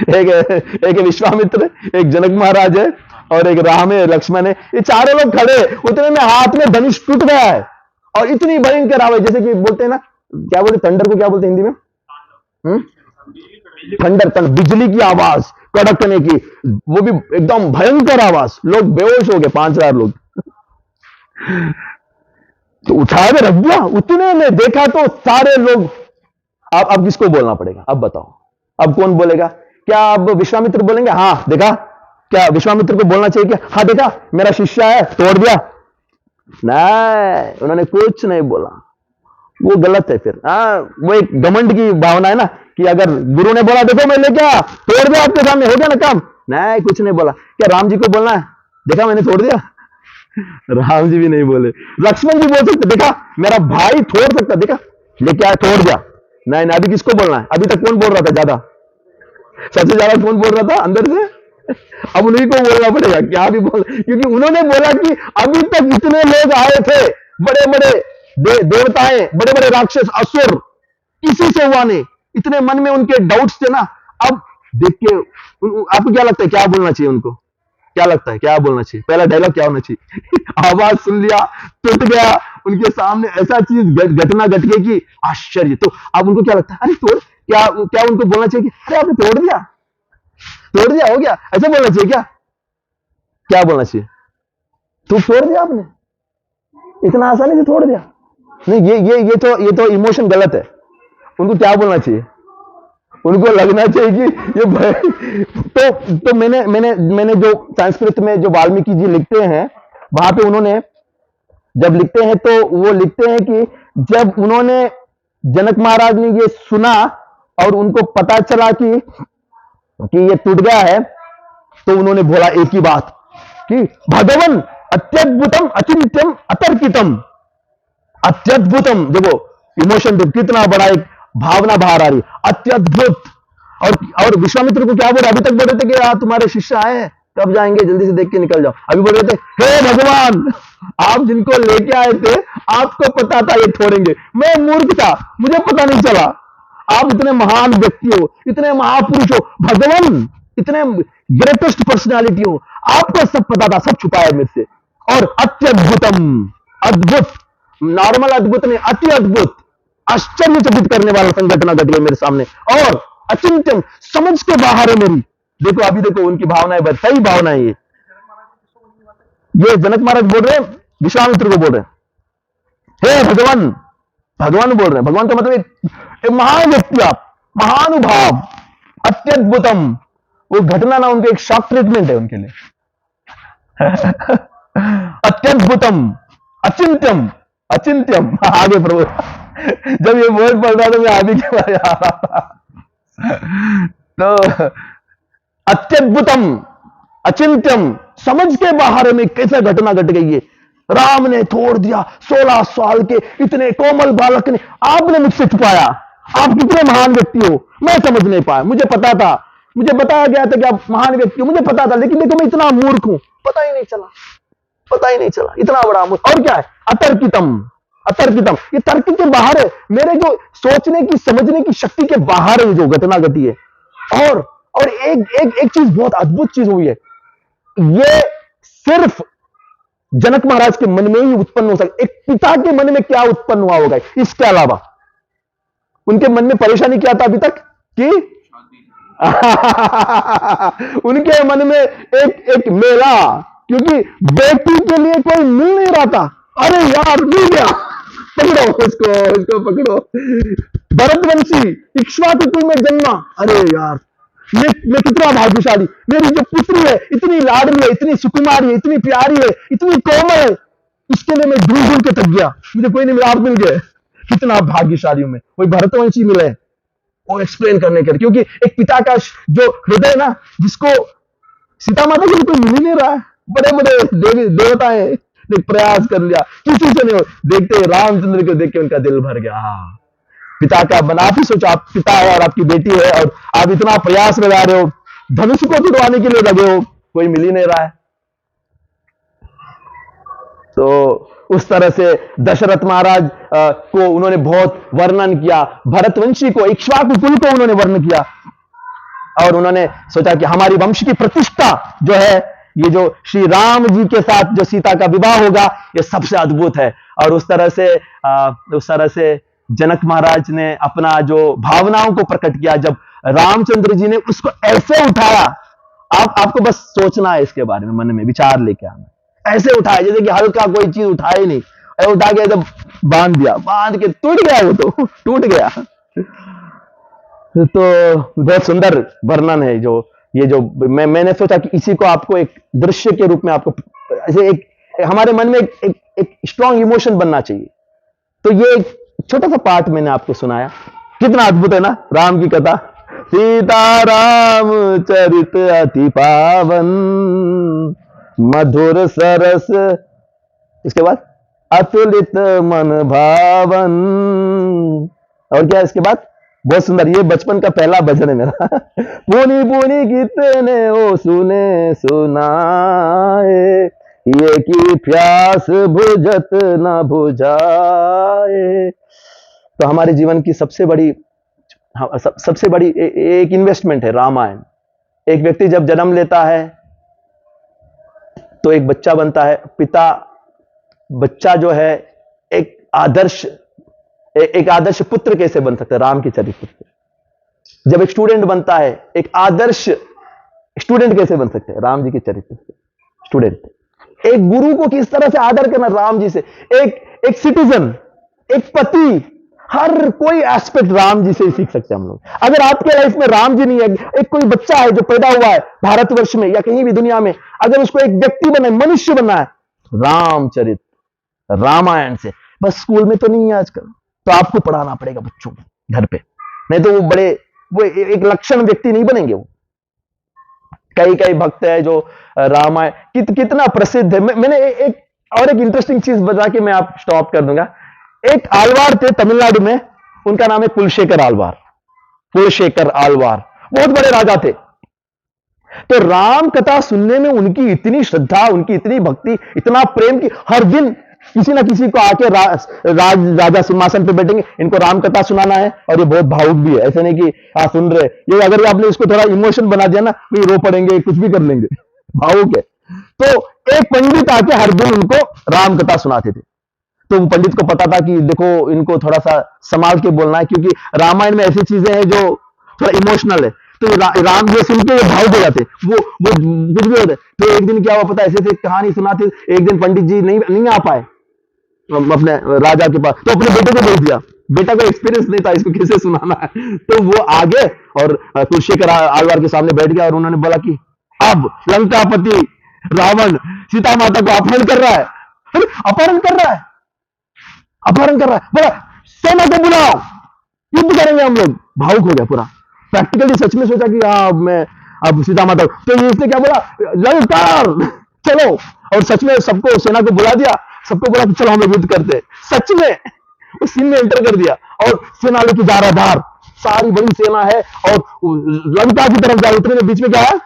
एक विश्वामित्र, एक जनक महाराज है, और एक राम है, लक्ष्मण है। ये चारों लोग खड़े, उतने में हाथ में धनुष टूट गया है, और इतनी भयंकर आवाज, जैसे कि बोलते हैं ना, क्या बोलते, थंडर को क्या बोलते हैं हिंदी में? थंडर, बिजली की आवाज, कड़कने की, वो भी एकदम भयंकर आवाज, लोग बेहोश हो गए, 5000 लोग। तो उठा के रख दिया, उतने में देखा तो सारे लोग। अब किसको बोलना पड़ेगा? अब बताओ, अब कौन बोलेगा? क्या अब विश्वामित्र बोलेंगे हाँ देखा? क्या विश्वामित्र को बोलना चाहिए क्या हाँ देखा मेरा शिष्य है, तोड़ दिया? नहीं, उन्होंने कुछ नहीं बोला। वो गलत है फिर। वो एक घमंड की भावना है ना, कि अगर गुरु ने बोला देखो मैं लेके आया, तोड़ दिया आपके सामने, हो गया ना काम। नहीं, कुछ नहीं बोला। क्या राम जी को बोलना है देखा मैंने तोड़ दिया? राम जी भी नहीं बोले। लक्ष्मण जी बोल सकते देखा मेरा भाई तोड़ सकता, देखा लेके आया तोड़ दिया। नहीं, अभी किसको बोलना है? अभी तक कौन बोल रहा था ज्यादा? सबसे ज्यादा कौन बोल रहा था अंदर से? अब उन्हीं को बोलना पड़ेगा, क्या भी बोल, क्योंकि उन्होंने बोला कि अभी तक इतने लोग आए थे, बड़े बड़े देवताएं, बड़े बड़े राक्षस, असुर, इसी से हुआ नहीं। इतने मन में उनके डाउट्स थे ना। अब देख के आपको क्या लगता है क्या बोलना चाहिए उनको? क्या लगता है क्या बोलना चाहिए? पहला डायलॉग क्या होना चाहिए? आवाज सुन लिया, टूट गया, उनके सामने ऐसा चीज घटना घट गई कि आश्चर्य। तो अब उनको क्या लगता है? अरे तोड़, क्या उनको बोलना चाहिए कि अरे आपने तोड़ दिया, हो गया, ऐसा बोलना चाहिए क्या? क्या बोलना चाहिए? तू तोड़ दिया आपने, इतना आसानी से तोड़ दिया? नहीं, ये तो इमोशन गलत है। उनको क्या बोलना चाहिए? उनको लगना चाहिए कि ये तो मैंने जो संस्कृत में जो वाल्मीकि जी लिखते हैं, वहां पे उन्होंने जब लिखते हैं तो वो लिखते हैं कि जब उन्होंने जनक महाराज ने ये सुना और उनको पता चला कि ये टूट गया है, तो उन्होंने बोला एक ही बात कि भगवन अत्यद्भुतम अचिंत्यम अतर्कितम। अत्यद्भुतम, देखो इमोशन देखो कितना बड़ा, एक भावना बाहर आ रही, अत्यद्भुत। और विश्वामित्र को क्या बोल रहे? अभी तक बोल रहे थे कि तुम्हारे शिष्य आए हैं, कब जाएंगे, जल्दी से देख के निकल जाओ। अभी बोल रहे थे हे भगवान, आप जिनको लेके आए थे आपको पता था ये छोड़ेंगे, मैं मूर्ख था, मुझे पता नहीं चला। आप इतने महान व्यक्ति हो, इतने महापुरुष हो, भगवान इतने ग्रेटेस्ट पर्सनालिटी हो, आपको सब पता था, सब छुपाया मेरे से। और अत्यद्भुतम, अद्भुत, नॉर्मल अद्भुत नहीं, अति अद्भुत, आश्चर्यचकित करने वाला संघटना घट गई मेरे सामने। और अचिंत्यम, समझ के बाहर है मेरी। देखो अभी देखो उनकी भावनाएं, सही भावना है ये जनक महाराज बोल रहे हैं, विश्वामित्र को बोल रहे हैं हे भगवान। भगवान बोल रहे हैं, भगवान का मतलब एक महान व्यक्ति, आप महानुभाव, अत्यद्भुतम। वो घटना ना उनके एक शॉक ट्रीटमेंट है उनके लिए। अत्यद्भुतम, अचिंत्यम, आगे प्रभु जब ये वर्ड पढ़ रहा था मैं आगे के बारे आ रहा था। तो अत्यद्भुतम, अचिंत्यम, समझ के बाहर में कैसा घटना घट गई है। राम ने तोड़ दिया, 16 साल के इतने कोमल बालक ने आपने मुझसे छुपाया। आप कितने महान व्यक्ति हो, मैं समझ नहीं पाया। मुझे पता था मुझे बताया गया था कि आप महान व्यक्ति हो, मुझे पता था, लेकिन देखो मैं इतना मूर्ख हूं, पता ही नहीं चला, पता ही नहीं चला, इतना बड़ा मूर्ख। और क्या है, अतर्कितम, अतर्कितम, ये तर्क के बाहर है, मेरे जो सोचने की समझने की शक्ति के बाहर है जो घटना घटी है। और एक चीज, बहुत अद्भुत चीज हुई है, ये सिर्फ जनक महाराज के मन में ही उत्पन्न हो सकता। एक पिता के मन में क्या उत्पन्न हुआ होगा इसके अलावा? उनके मन में परेशानी क्या था अभी तक कि उनके मन में एक मेला, क्योंकि बेटी के लिए कोई मिल नहीं रहा था। अरे यार मिल गया, पकड़ो उसको पकड़ो, भरतवंशी इक्ष्वाकु कुल में जन्मा। अरे यार मैं कितना भाग्यशाली, मेरी जो पुत्री है इतनी लाडली है, इतनी सुकुमारी है, इतनी प्यारी है, इतनी कोमल है, इसके लिए मैं ढूंढ ढूंढ के थक गया, मुझे कोई नहीं मिला, आप मिल गए, कितना भाग्यशाली हूं मैं, कोई भरतवंशी मिले वो एक्सप्लेन करने के लिए। क्योंकि एक पिता का जो हृदय ना, जिसको सीता माता को कोई मिल ही नहीं रहा है, बड़े बड़े देवी देवता है, प्रयास कर लिया, किसी से नहीं हो, देखते रामचंद्र को देख के उनका दिल भर गया। पिता का बना, आप ही सोचो, आप पिता है और आपकी बेटी है और आप इतना प्रयास लगा रहे हो, धनुष को छुड़वाने के लिए लगे हो, कोई मिल ही नहीं रहा है। तो उस तरह से दशरथ महाराज को उन्होंने बहुत वर्णन किया, भरतवंशी को, इक्ष्वाकु कुल को उन्होंने वर्णन किया, और उन्होंने सोचा कि हमारी वंश की प्रतिष्ठा जो है, ये जो श्री राम जी के साथ जो सीता का विवाह होगा, ये सबसे अद्भुत है। और उस तरह से जनक महाराज ने अपना जो भावनाओं को प्रकट किया, जब रामचंद्र जी ने उसको ऐसे उठाया, आपको बस सोचना है इसके बारे में, मन में विचार लेके आना, ऐसे उठाया जैसे कि हल्का कोई चीज उठाए ही नहीं, उठा के जब बांध दिया, बांध के टूट गया, वो तो टूट गया। तो बहुत सुंदर वर्णन है जो ये जो मैंने सोचा कि इसी को आपको एक दृश्य के रूप में, आपको ऐसे एक हमारे मन में एक स्ट्रॉन्ग इमोशन बनना चाहिए। तो ये एक छोटा सा पार्ट मैंने आपको सुनाया, कितना अद्भुत है ना राम की कथा। सीताराम चरित अति पावन, मधुर सरस, इसके बाद अतुलित मन भावन, और क्या इसके बाद, बहुत सुंदर, ये बचपन का पहला भजन है मेरा। पुनी पुनी कितने ओ सुने सुनाए, ये की प्यास बुझत न बुझाए। तो हमारे जीवन की सबसे बड़ी एक इन्वेस्टमेंट है रामायण। एक व्यक्ति जब जन्म लेता है तो एक बच्चा बनता है, बच्चा जो है एक आदर्श पुत्र कैसे बन सकता है, राम के चरित्र से। जब एक स्टूडेंट बनता है, एक आदर्श स्टूडेंट कैसे बन सकते हैं, राम जी के चरित्र से। स्टूडेंट, एक गुरु को किस तरह से आदर करना, राम जी से। एक सिटीजन, एक पति, हर कोई एस्पेक्ट राम जी से ही सीख सकते हैं हम लोग। अगर आपके लाइफ में राम जी नहीं है, एक कोई बच्चा है जो पैदा हुआ है भारतवर्ष में या कहीं भी दुनिया में, अगर उसको एक व्यक्ति बनना है, मनुष्य बनना है, रामचरित्र, रामायण से। बस स्कूल में तो नहीं है आजकल, तो आपको पढ़ाना पड़ेगा बच्चों को घर पे, नहीं तो वो एक लक्षण व्यक्ति नहीं बनेंगे। वो कई भक्त है जो रामायण कितना प्रसिद्ध है। मैंने एक इंटरेस्टिंग चीज बता के मैं आप स्टॉप कर दूंगा। एक आलवार थे तमिलनाडु में, उनका नाम है कुलशेखर आलवार। कुलशेखर आलवार बहुत बड़े राजा थे। तो राम कथा सुनने में उनकी इतनी श्रद्धा, उनकी इतनी भक्ति, इतना प्रेम की हर दिन किसी ना किसी को आके राजा सिंहासन पे बैठेंगे, इनको राम कथा सुनाना है। और ये बहुत भावुक भी है, ऐसे नहीं कि सुन रहे, ये अगर आपने इसको थोड़ा इमोशन बना दिया ना, ये रो पड़ेंगे, कुछ भी कर लेंगे, भावुक है। तो एक पंडित आके हर दिन उनको राम कथा सुनाते थे। तो वो पंडित को पता था कि देखो इनको थोड़ा सा संभाल के बोलना है, क्योंकि रामायण में ऐसी चीजें हैं जो थोड़ा इमोशनल है। तो राम जी सुन के भावुक हो जाते, वो कुछ भी होते। तो एक दिन क्या हुआ पता, ऐसे कहानी सुनाते, एक दिन पंडित जी नहीं आ पाए अपने राजा के पास, तो अपने बेटे को भेज दिया। बेटा को एक्सपीरियंस नहीं था इसको कैसे सुनाना है, तो वो आगे और कुलशेखर आलवार के सामने बैठ गया और उन्होंने बोला कि अब लंकापति रावण सीता माता को अपहरण कर रहा है, अपहरण कर रहा है, बोला सेना को बुलाओ, युद्ध करेंगे हम लोग। भावुक हो गया पूरा, प्रैक्टिकली सच में सोचा कि मैं अब सीता माता, तो ये इसने क्या बोला, ललकार चलो, और सच में सबको सेना को बुला दिया, सबको बोला कि चलो हम लोग युद्ध करते हैं। सच में उस सीन में एंटर कर दिया और सेना लेके जा रहा धार, सारी बड़ी सेना है और लंका की तरफ जाए, उतने में बीच में क्या है,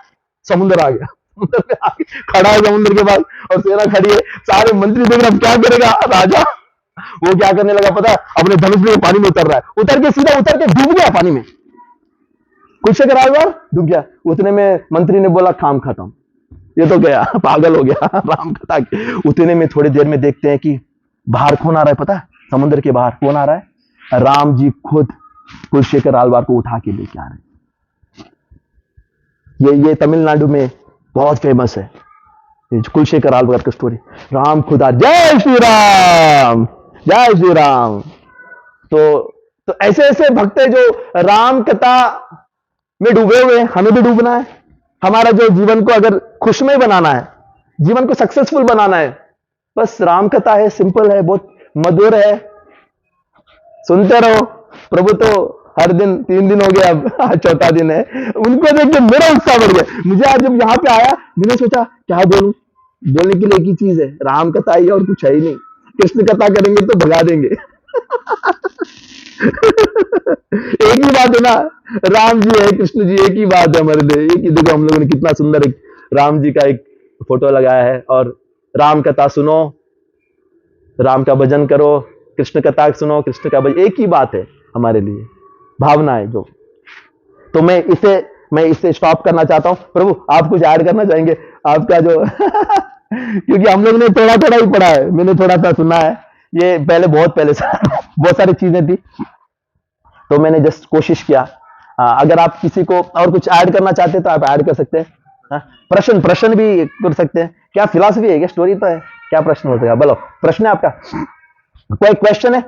समुद्र आ गया। समुद्र में आके खड़ा है समुद्र के पास और सेना खड़ी है, सारे मंत्री देख रहे, अब क्या करेगा राजा। वो क्या करने लगा पता है, अपने धनुष में पानी में उतर रहा है, उतर के सीधा उतर के डूब गया पानी में, कुलशेखर आलवार डूब गया। उतने में मंत्री ने बोला काम खत्म, ये तो गया, पागल हो गया राम कथा। उतने में थोड़ी देर में देखते हैं कि बाहर कौन आ रहा है पता है, समुद्र के बाहर कौन आ रहा है, राम जी खुद कुलशेखर आलवार को उठा के लेके आ रहे हैं। ये तमिलनाडु में बहुत फेमस है, ये कुलशेखर आलवार की स्टोरी। राम खुद आ, जय श्री राम, जय श्री राम। तो ऐसे ऐसे भक्त है जो राम कथा में डूबे हुए हैं। हमें भी डूबना है। हमारा जो जीवन को अगर खुशमय बनाना है, जीवन को सक्सेसफुल बनाना है, बस राम कथा है, सिंपल है, बहुत मधुर है, सुनते रहो। प्रभु तो हर दिन 3 दिन हो गया, अब चौथा दिन है। उनको देख के मेरा उत्साह बढ़ गया। मुझे आज जब यहां पे आया, मैंने सोचा क्या बोलूं, बोलने के लिए एक ही चीज है, राम कथा ही है और कुछ है ही नहीं। कृष्ण कथा करेंगे तो भगा देंगे। एक ही बात है ना, राम जी है, कृष्ण जी, एक ही बात है हमारे लिए। एक ही, देखो हम लोगों ने कितना सुंदर एक राम जी का एक फोटो लगाया है, और राम कथा सुनो, राम का भजन करो, कृष्ण कथा सुनो, कृष्ण का भजन, एक ही बात है हमारे लिए, भावना है जो। तो मैं इसे स्टॉप करना चाहता हूं। प्रभु आप कुछ ऐड करना चाहेंगे, आपका जो क्योंकि हम लोग ने थोड़ा थोड़ा ही पढ़ा है, मैंने थोड़ा सा सुना है, ये पहले बहुत पहले बहुत सारी चीजें थी, तो मैंने जस्ट कोशिश किया। अगर आप किसी को और कुछ ऐड करना चाहते हैं तो आप ऐड कर सकते हैं। प्रश्न भी कर सकते हैं। क्या फिलॉसफी है, क्या स्टोरी तो है, क्या प्रश्न हो सकता है, बोलो प्रश्न है आपका, कोई क्वेश्चन है?